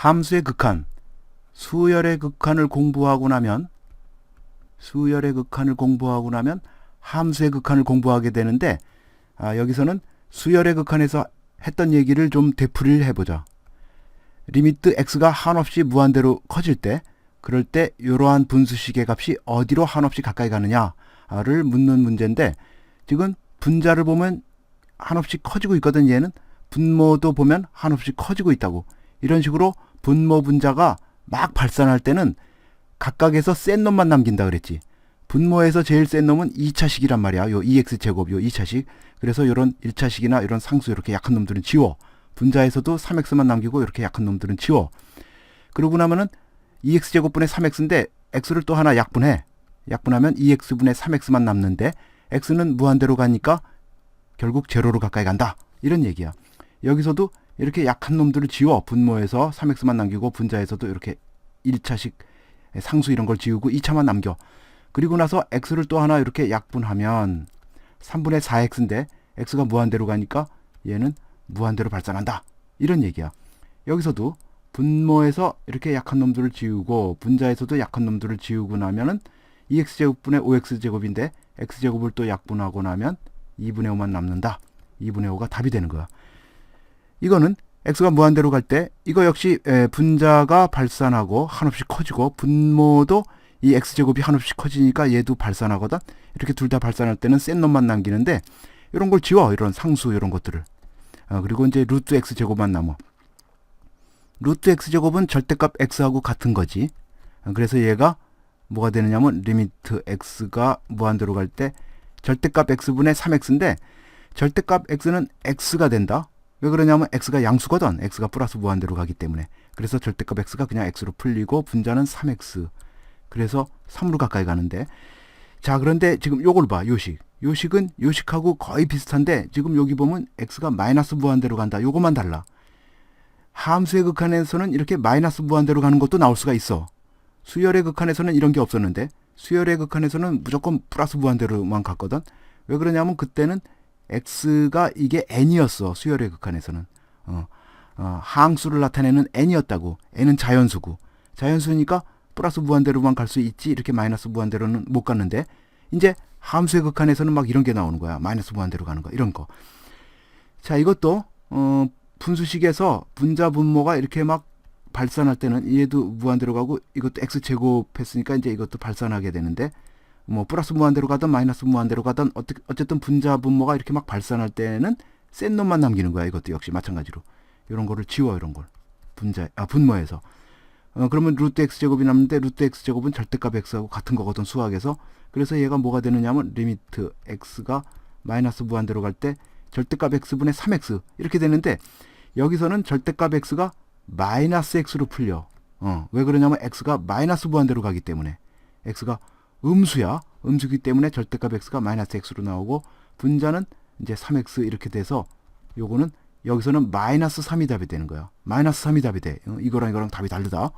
함수의 극한, 수열의 극한을 공부하고 나면 함수의 극한을 공부하게 되는데, 여기서는 수열의 극한에서 했던 얘기를 좀 되풀이를 해보자. 리미트 x가 한없이 무한대로 커질 때, 그럴 때 이러한 분수식의 값이 어디로 한없이 가까이 가느냐를 묻는 문제인데, 지금 분자를 보면 한없이 커지고 있거든. 얘는 분모도 보면 한없이 커지고 있다고. 이런 식으로 분모 분자가 막 발산할 때는 각각에서 센 놈만 남긴다 그랬지. 분모에서 제일 센 놈은 2차식이란 말이야. 요 2x제곱, 요 2차식. 그래서 요런 1차식이나 이런 상수 이렇게 약한 놈들은 지워. 분자에서도 3x만 남기고 이렇게 약한 놈들은 지워. 그러고 나면은 2x제곱분의 3x인데 x를 또 하나 약분해. 약분하면 2x분의 3x만 남는데 x는 무한대로 가니까 결국 제로로 가까이 간다. 이런 얘기야. 여기서도 이렇게 약한 놈들을 지워. 분모에서 3x만 남기고 분자에서도 이렇게 1차식 상수 이런 걸 지우고 2차만 남겨. 그리고 나서 x를 또 하나 이렇게 약분하면 3분의 4x인데 x가 무한대로 가니까 얘는 무한대로 발산한다. 이런 얘기야. 여기서도 분모에서 이렇게 약한 놈들을 지우고 분자에서도 약한 놈들을 지우고 나면은 2x제곱분의 5x제곱인데 x제곱을 또 약분하고 나면 2분의 5만 남는다. 2분의 5가 답이 되는 거야. 이거는 x가 무한대로 갈 때 이거 역시 분자가 발산하고 한없이 커지고 분모도 이 x제곱이 한없이 커지니까 얘도 발산하거든. 이렇게 둘 다 발산할 때는 센 놈만 남기는데 이런 걸 지워. 이런 상수 이런 것들을. 그리고 이제 루트 x제곱만 남아. 루트 x제곱은 절대값 x하고 같은 거지. 그래서 얘가 뭐가 되느냐면 리미트 x가 무한대로 갈 때 절대값 x분의 3x인데 절대값 x는 x가 된다. 왜 그러냐면 x가 양수거든. x가 플러스 무한대로 가기 때문에. 그래서 절대값 x가 그냥 x로 풀리고 분자는 3x. 그래서 3으로 가까이 가는데, 자 그런데 지금 요걸 봐. 요식은 요식하고 거의 비슷한데 지금 여기 보면 x가 마이너스 무한대로 간다. 요것만 달라. 함수의 극한에서는 이렇게 마이너스 무한대로 가는 것도 나올 수가 있어. 수열의 극한에서는 이런 게 없었는데 수열의 극한에서는 무조건 플러스 무한대로만 갔거든. 왜 그러냐면 그때는 x가 이게 n이었어. 수열의 극한에서는 항수를 나타내는 n이었다고. n은 자연수고. 자연수니까 플러스 무한대로만 갈 수 있지 이렇게 마이너스 무한대로는 못 갔는데 이제 함수의 극한에서는 막 이런 게 나오는 거야. 마이너스 무한대로 가는 거 이런 거. 자 이것도 분수식에서 분자 분모가 이렇게 막 발산할 때는 얘도 무한대로 가고 이것도 x제곱 했으니까 이제 이것도 발산하게 되는데 뭐 플러스 무한대로 가든 마이너스 무한대로 가든 어쨌든 분자 분모가 이렇게 막 발산할 때는 센 놈만 남기는 거야. 이것도 역시 마찬가지로 이런 거를 지워. 이런 걸 분모에서 그러면 루트 x제곱이 남는데 루트 x제곱은 절대값 x하고 같은 거거든 수학에서. 그래서 얘가 뭐가 되느냐면 리미트 x가 마이너스 무한대로 갈 때 절대값 x분의 3x 이렇게 되는데 여기서는 절대값 x가 마이너스 x로 풀려. 왜 그러냐면 x가 마이너스 무한대로 가기 때문에. x가 음수야. 음수기 때문에 절대값 x가 마이너스 x로 나오고 분자는 이제 3x 이렇게 돼서 요거는 여기서는 마이너스 3이 답이 되는 거야. 마이너스 3이 답이 돼. 이거랑 답이 다르다.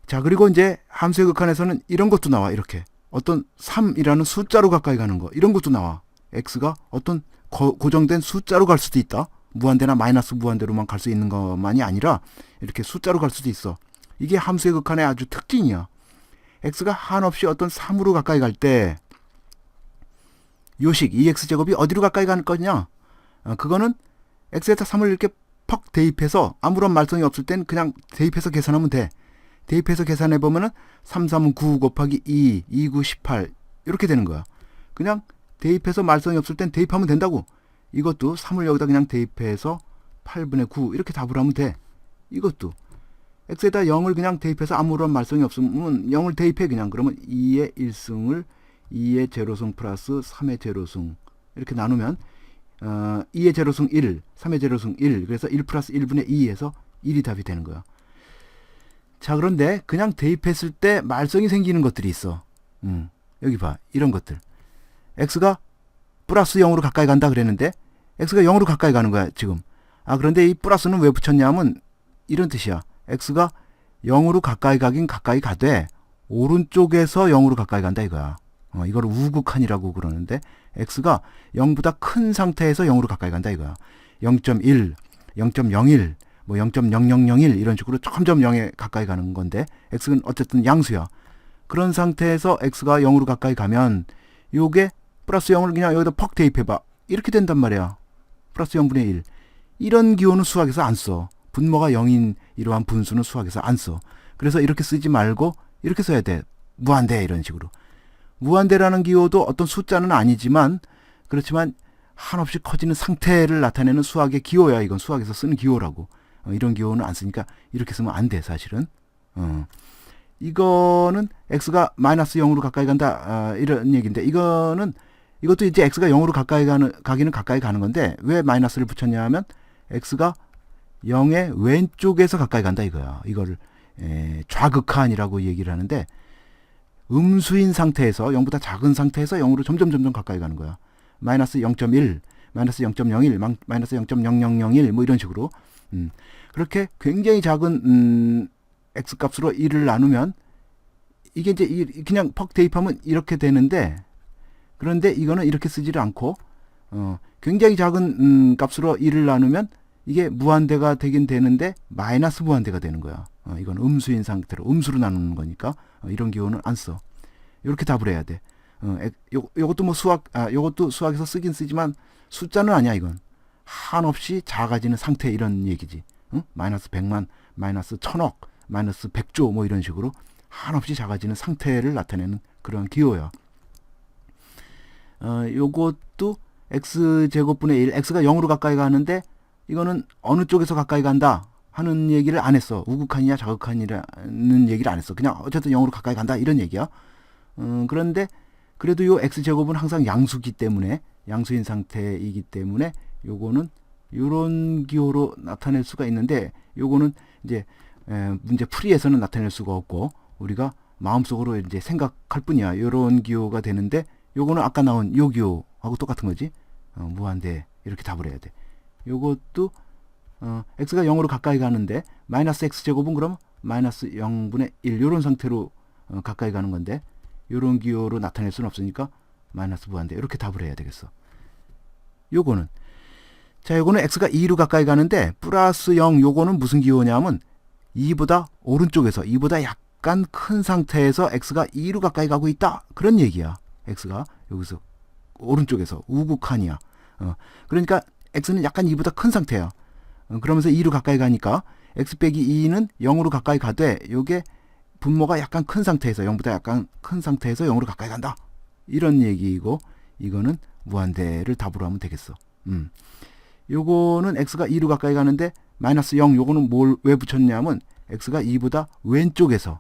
자 그리고 이제 함수의 극한에서는 이런 것도 나와. 이렇게 어떤 3이라는 숫자로 가까이 가는 거 이런 것도 나와. x가 어떤 고정된 숫자로 갈 수도 있다. 무한대나 마이너스 무한대로만 갈 수 있는 것만이 아니라 이렇게 숫자로 갈 수도 있어. 이게 함수의 극한의 아주 특징이야. x가 한없이 어떤 3으로 가까이 갈 때 요식 2x제곱이 어디로 가까이 갈 거냐. 그거는 x에다 3을 이렇게 퍽 대입해서 아무런 말썽이 없을 땐 그냥 대입해서 계산하면 돼. 대입해서 계산해 보면은 3, 3은 9 곱하기 2, 2, 9, 18 이렇게 되는 거야. 그냥 대입해서 말썽이 없을 땐 대입하면 된다고. 이것도 3을 여기다 그냥 대입해서 8분의 9 이렇게 답을 하면 돼. 이것도 x에다 0을 그냥 대입해서 아무런 말썽이 없으면 0을 대입해 그냥. 그러면 2의 1승을 2의 제로승 플러스 3의 제로승 이렇게 나누면 2의 제로승 1, 3의 제로승 1 그래서 1 플러스 1분의 2에서 1이 답이 되는 거야. 자 그런데 그냥 대입했을 때 말썽이 생기는 것들이 있어. 여기 봐. 이런 것들. x가 플러스 0으로 가까이 간다 그랬는데 x가 0으로 가까이 가는 거야 지금. 그런데 이 플러스는 왜 붙였냐면 이런 뜻이야. x가 0으로 가까이 가긴 가까이 가되 오른쪽에서 0으로 가까이 간다 이거야. 이걸 우극한이라고 그러는데 x가 0보다 큰 상태에서 0으로 가까이 간다 이거야. 0.1, 0.01 뭐 0.0001 이런 식으로 점점 0에 가까이 가는 건데 x는 어쨌든 양수야. 그런 상태에서 x가 0으로 가까이 가면 요게 플러스 0을 그냥 여기다 퍽 대입해봐. 이렇게 된단 말이야. 플러스 0분의 1. 이런 기호는 수학에서 안 써. 분모가 0인 이러한 분수는 수학에서 안 써. 그래서 이렇게 쓰지 말고 이렇게 써야 돼. 무한대 이런 식으로. 무한대라는 기호도 어떤 숫자는 아니지만 그렇지만 한없이 커지는 상태를 나타내는 수학의 기호야. 이건 수학에서 쓰는 기호라고. 이런 기호는 안 쓰니까 이렇게 쓰면 안 돼 사실은. 이거는 x가 마이너스 0으로 가까이 간다 이런 얘기인데 이것도 이제 x가 0으로 가기는 가까이 가는 건데 왜 마이너스를 붙였냐 하면 x가 0의 왼쪽에서 가까이 간다 이거야. 이거를 좌극한이라고 얘기를 하는데 음수인 상태에서 0보다 작은 상태에서 0으로 점점 가까이 가는 거야. 마이너스 0.1, 마이너스 0.01, 마이너스 0.0001 뭐 이런 식으로 그렇게 굉장히 작은 x 값으로 1을 나누면 이게 이제 그냥 퍽 대입하면 이렇게 되는데 그런데 이거는 이렇게 쓰지를 않고 굉장히 작은 값으로 1을 나누면 이게 무한대가 되긴 되는데 마이너스 무한대가 되는 거야. 이건 음수인 상태로 음수로 나누는 거니까 이런 기호는 안 써. 이렇게 답을 해야 돼. 요것도 뭐 요것도 수학에서 쓰긴 쓰지만 숫자는 아니야. 이건 한없이 작아지는 상태 이런 얘기지. 마이너스 100만, 마이너스 1000억, 마이너스 100조 뭐 이런 식으로 한없이 작아지는 상태를 나타내는 그런 기호야. 요것도 x제곱분의 1, x가 0으로 가까이 가는데 이거는 어느 쪽에서 가까이 간다 하는 얘기를 안 했어. 우극한이냐 자극한이라는 얘기를 안 했어. 그냥 어쨌든 0으로 가까이 간다 이런 얘기야. 그런데 그래도 요 x제곱은 항상 양수기 때문에 양수인 상태이기 때문에 요거는 요런 기호로 나타낼 수가 있는데 요거는 이제 문제 풀이에서는 나타낼 수가 없고 우리가 마음속으로 이제 생각할 뿐이야. 요런 기호가 되는데 요거는 아까 나온 요 기호하고 똑같은 거지. 무한대 이렇게 답을 해야 돼. 요것도 x가 0으로 가까이 가는데 마이너스 x제곱은 그럼 마이너스 0분의 1 요런 상태로 가까이 가는 건데 요런 기호로 나타낼 수는 없으니까 마이너스 무한대 이렇게 답을 해야 되겠어. 요거는 x가 2로 가까이 가는데 플러스 0 요거는 무슨 기호냐면 2보다 오른쪽에서 2보다 약간 큰 상태에서 x가 2로 가까이 가고 있다 그런 얘기야. x가 여기서 오른쪽에서 우극한이야. 그러니까 x는 약간 2보다 큰 상태야. 그러면서 2로 가까이 가니까 x 빼기 2는 0으로 가까이 가되 요게 분모가 약간 큰 상태에서 0보다 약간 큰 상태에서 0으로 가까이 간다 이런 얘기이고 이거는 무한대를 답으로 하면 되겠어. 요거는 x가 2로 가까이 가는데 마이너스 0 요거는 뭘 왜 붙였냐면 x가 2보다 왼쪽에서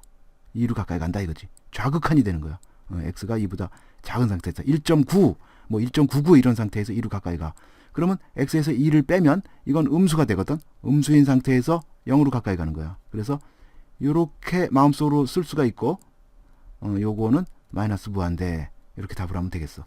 2로 가까이 간다 이거지. 좌극한이 되는 거야. x가 2보다 작은 상태에서 1.9 뭐 1.99 이런 상태에서 2로 가까이 가. 그러면 x에서 2를 빼면 이건 음수가 되거든. 음수인 상태에서 0으로 가까이 가는 거야. 그래서 요렇게 마음속으로 쓸 수가 있고 요거는 마이너스 무한대 이렇게 답을 하면 되겠어.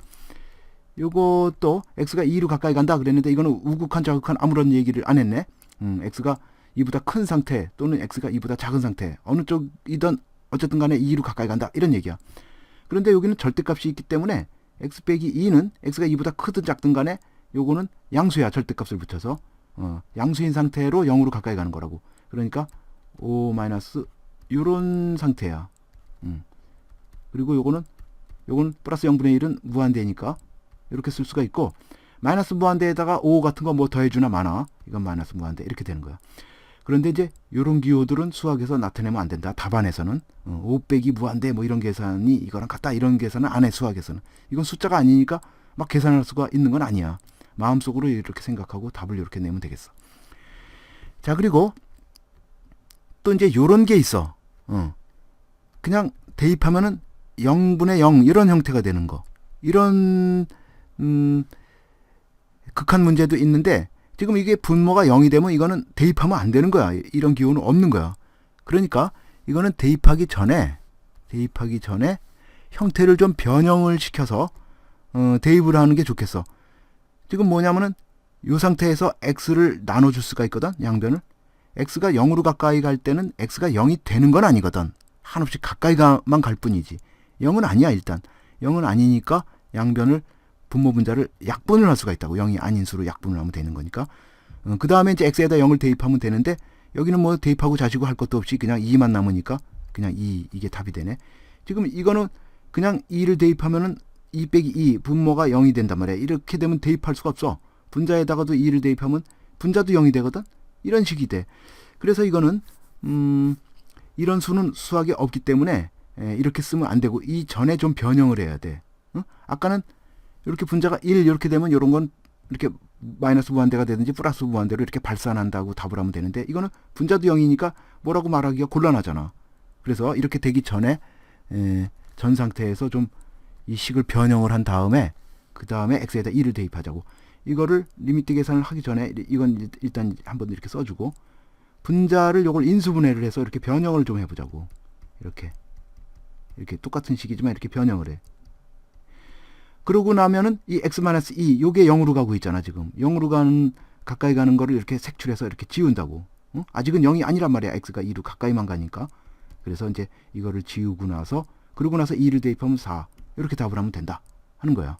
요것도 x가 2로 가까이 간다 그랬는데 이거는 우극한 좌극한 아무런 얘기를 안 했네. x가 2보다 큰 상태 또는 x가 2보다 작은 상태 어느 쪽이든 어쨌든 간에 2로 가까이 간다 이런 얘기야. 그런데 여기는 절대값이 있기 때문에 x 빼기 2는 x가 2보다 크든 작든 간에 요거는 양수야. 절대값을 붙여서 양수인 상태로 0으로 가까이 가는 거라고. 그러니까 5 마이너스 요런 상태야. 그리고 요거는 플러스 0분의 1은 무한대니까 이렇게 쓸 수가 있고 마이너스 무한대에다가 5 같은 거 뭐 더해주나 마나 이건 마이너스 무한대 이렇게 되는 거야. 그런데 이제 요런 기호들은 수학에서 나타내면 안 된다. 답안에서는 5 빼기 무한대 뭐 이런 계산이 이거랑 같다 이런 계산은 안 해. 수학에서는 이건 숫자가 아니니까 막 계산할 수가 있는 건 아니야. 마음속으로 이렇게 생각하고 답을 이렇게 내면 되겠어. 자 그리고 또 이제 요런 게 있어. 그냥 대입하면은 0분의 0 이런 형태가 되는 거. 이런 극한 문제도 있는데 지금 이게 분모가 0이 되면 이거는 대입하면 안 되는 거야. 이런 기호는 없는 거야. 그러니까 이거는 대입하기 전에 형태를 좀 변형을 시켜서 대입을 하는 게 좋겠어. 지금 뭐냐면은 이 상태에서 x를 나눠줄 수가 있거든. 양변을. x가 0으로 가까이 갈 때는 x가 0이 되는 건 아니거든. 한없이 가까이만 갈 뿐이지. 0은 아니야 일단. 0은 아니니까 양변을 분모 분자를 약분을 할 수가 있다고. 0이 아닌 수로 약분을 하면 되는 거니까. 그 다음에 이제 x에다 0을 대입하면 되는데 여기는 뭐 대입하고 자시고 할 것도 없이 그냥 2만 남으니까 그냥 2, 이게 답이 되네. 지금 이거는 그냥 2를 대입하면은 2 빼기 2 분모가 0이 된단 말이야. 이렇게 되면 대입할 수가 없어. 분자에다가도 2를 대입하면 분자도 0이 되거든. 이런 식이 돼. 그래서 이거는 이런 수는 수학에 없기 때문에 이렇게 쓰면 안 되고 이 전에 좀 변형을 해야 돼. 응? 아까는 이렇게 분자가 1 이렇게 되면 이런 건 이렇게 마이너스 무한대가 되든지 플러스 무한대로 이렇게 발산한다고 답을 하면 되는데 이거는 분자도 0이니까 뭐라고 말하기가 곤란하잖아. 그래서 이렇게 되기 전에 전 상태에서 좀 이 식을 변형을 한 다음에 그 다음에 x에다 2를 대입하자고. 이거를 리미트 계산을 하기 전에 이건 일단 한번 이렇게 써주고 분자를 요걸 인수분해를 해서 이렇게 변형을 좀 해보자고. 이렇게 똑같은 식이지만 이렇게 변형을 해. 그러고 나면은 이 x-2 요게 0으로 가고 있잖아. 지금 0으로 가까이 가는 거를 이렇게 색출해서 이렇게 지운다고. 응? 아직은 0이 아니란 말이야. x가 2로 가까이만 가니까. 그래서 이제 이거를 지우고 나서 그러고 나서 2를 대입하면 4 이렇게 답을 하면 된다 하는 거야.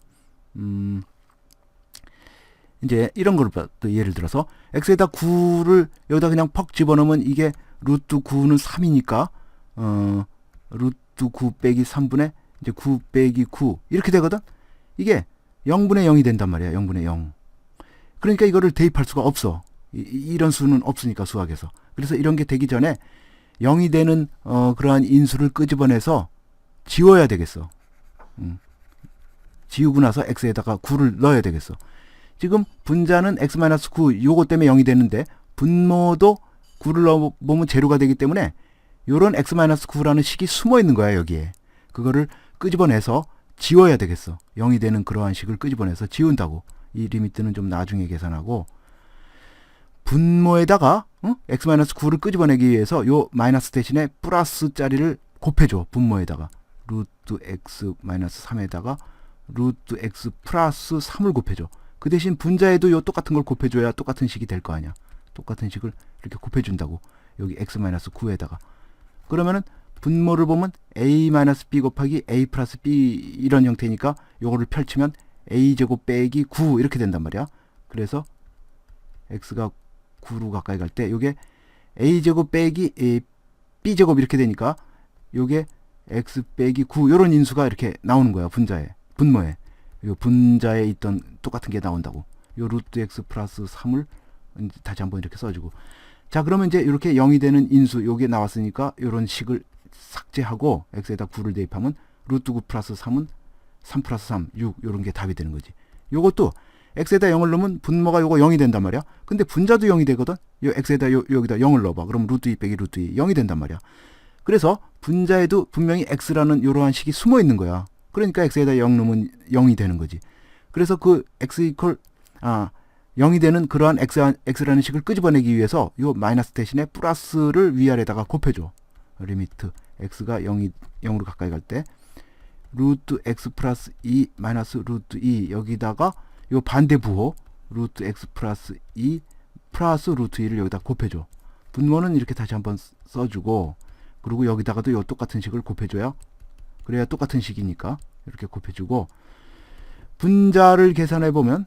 이제 이런 걸 또 예를 들어서 x에다 9를 여기다 그냥 퍽 집어넣으면 이게 루트 9는 3이니까 루트 9 빼기 3분의 이제 9 빼기 9 이렇게 되거든. 이게 0분의 0이 된단 말이야. 0분의 0. 그러니까 이거를 대입할 수가 없어. 이런 수는 없으니까 수학에서. 그래서 이런 게 되기 전에 0이 되는 그러한 인수를 끄집어내서 지워야 되겠어. 지우고 나서 x에다가 9를 넣어야 되겠어. 지금 분자는 x-9 요거 때문에 0이 되는데 분모도 9를 넣어보면 제로가 되기 때문에 요런 x-9라는 식이 숨어 있는 거야. 여기에. 그거를 끄집어내서 지워야 되겠어. 0이 되는 그러한 식을 끄집어내서 지운다고. 이 리미트는 좀 나중에 계산하고 분모에다가 x-9를 끄집어내기 위해서 요 마이너스 대신에 플러스 자리를 곱해줘. 분모에다가 루트 x-3에다가 루트 x 플러스 3을 곱해줘. 그 대신 분자에도 요 똑같은 걸 곱해줘야 똑같은 식이 될 거 아니야. 똑같은 식을 이렇게 곱해준다고. 여기 x-9에다가. 그러면은 분모를 보면 a-b 곱하기 a 플러스 b 이런 형태니까 요거를 펼치면 a제곱 빼기 9 이렇게 된단 말이야. 그래서 x가 9로 가까이 갈 때 요게 a제곱 빼기 b제곱 이렇게 되니까 요게 x 빼기 9 요런 인수가 이렇게 나오는 거야. 분모에. 요 분자에 있던 똑같은 게 나온다고. 요 루트 x 플러스 3을 다시 한번 이렇게 써주고. 자, 그러면 이제 이렇게 0이 되는 인수 요게 나왔으니까 요런 식을 삭제하고 x에다 9를 대입하면 루트 9 플러스 3은 3 플러스 3, 6 요런 게 답이 되는 거지. 요것도 x에다 0을 넣으면 분모가 요거 0이 된단 말이야. 근데 분자도 0이 되거든. 요 x에다 여기다 0을 넣어봐. 그럼 루트 2 빼기 루트 2 0이 된단 말이야. 그래서 분자에도 분명히 x라는 이러한 식이 숨어 있는 거야. 그러니까 x에다 0 넣으면 0이 되는 거지. 그래서 그 x 0이 되는 그러한 x라는 식을 끄집어내기 위해서 요 마이너스 대신에 플러스를 위아래다가 곱해줘. 리미트 x가 0으로 가까이 갈 때 루트 x 플러스 2 마이너스 루트 2 여기다가 요 반대 부호 루트 x 플러스 2 플러스 루트 2를 여기다 곱해줘. 분모는 이렇게 다시 한번 써주고 그리고 여기다가도 요 똑같은 식을 곱해줘야 그래야 똑같은 식이니까 이렇게 곱해주고 분자를 계산해 보면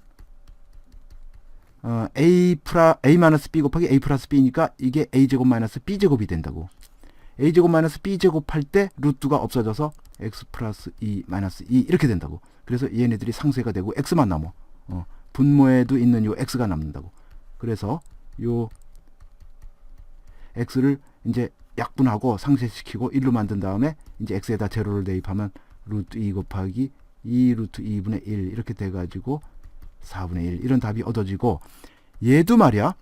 a-b 곱하기 a 플러스 b니까 이게 a제곱 마이너스 b제곱이 된다고. a제곱 마이너스 b제곱 할 때 루트가 없어져서 x 플러스 2 마이너스 2 이렇게 된다고. 그래서 얘네들이 상쇄가 되고 x만 남아. 분모에도 있는 요 x가 남는다고. 그래서 요 x를 이제 약분하고 상쇄시키고 1로 만든 다음에 이제 x에다 제로를 대입하면 루트 2 곱하기 2 루트 2분의 1 이렇게 돼가지고 4분의 1 이런 답이 얻어지고 얘도 말이야.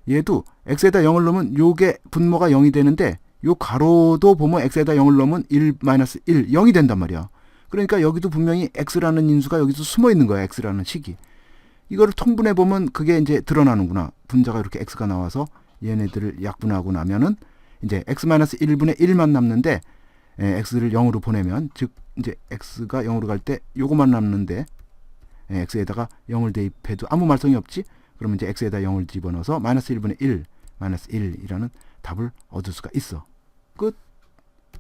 얘도 x에다 0을 넣으면 요게 분모가 0이 되는데 요 가로도 보면 x에다 0을 넣으면 1 마이너스 1 0이 된단 말이야. 그러니까 여기도 분명히 x라는 인수가 여기서 숨어 있는 거야. x라는 식이. 이거를 통분해 보면 그게 이제 드러나는구나. 분자가 이렇게 x가 나와서 얘네들을 약분하고 나면은 이제 x-1분의 1만 남는데 x를 0으로 보내면 즉 이제 x가 0으로 갈 때 요거만 남는데 x에다가 0을 대입해도 아무 말썽이 없지. 그러면 이제 x에다 0을 집어넣어서 마이너스 1분의 1 마이너스 1이라는 답을 얻을 수가 있어. 끝.